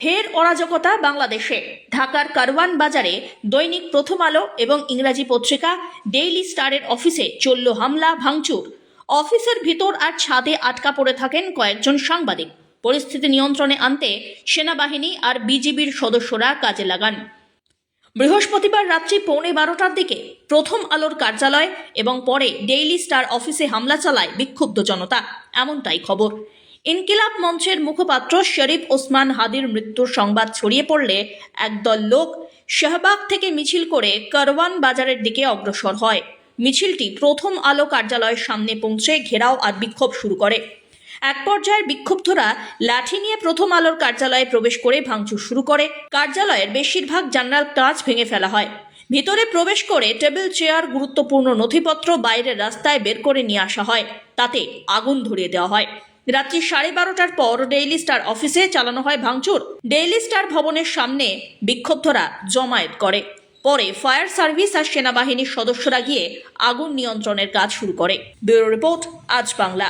ফের অরাজকতা বাংলাদেশে। ঢাকার কারওয়ান বাজারে দৈনিক প্রথম আলো এবং ইংরাজি পত্রিকা ডেইলি স্টারের অফিসে চলল হামলা ভাঙচুর। অফিসের ভিতর আর ছাদে আটকা পড়ে থাকেন কয়েকজন সাংবাদিক। পরিস্থিতি নিয়ন্ত্রণে আনতে সেনাবাহিনী আর বিজিবির সদস্যরা কাজে লাগান। বৃহস্পতিবার রাত্রি 12:15টার দিকে প্রথম আলোর কার্যালয় এবং পরে ডেইলি স্টার অফিসে হামলা চালায় বিক্ষুব্ধ জনতা, এমনটাই খবর। ইনকিলাব মঞ্চের মুখপাত্র শরীফ ওসমান হাদির মৃত্যুর সংবাদ ছড়িয়ে পড়লে একদল লোক শাহবাগ থেকে মিছিল করে কারওয়ান বাজারের দিকে অগ্রসর হয়। মিছিলটি প্রথম আলো কার্যালয়ের সামনে পৌঁছে ঘেরাও আর বিক্ষোভ শুরু করে। এক পর্যায়ে বিক্ষুব্ধরা লাঠি নিয়ে প্রথম আলোর কার্যালয়ে প্রবেশ করে ভাঙচুর শুরু করে। কার্যালয়ের বেশিরভাগ জানালার কাঁচ ভেঙে ফেলা হয়। ভিতরে প্রবেশ করে টেবিল, চেয়ার, গুরুত্বপূর্ণ নথিপত্র বাইরের রাস্তায় বের করে নিয়ে আসা হয়। তাতে আগুন ধরিয়ে দেওয়া হয়। রাত্রি 12:30টার পর ডেইলি স্টার অফিসে চালানো হয় ভাঙচুর। ডেইলি স্টার ভবনের সামনে বিক্ষুব্ধরা জমায়েত করে। পরে ফায়ার সার্ভিস আর সেনাবাহিনীর সদস্যরা গিয়ে আগুন নিয়ন্ত্রণের কাজ শুরু করে। ব্যুরো রিপোর্ট, আজ বাংলা।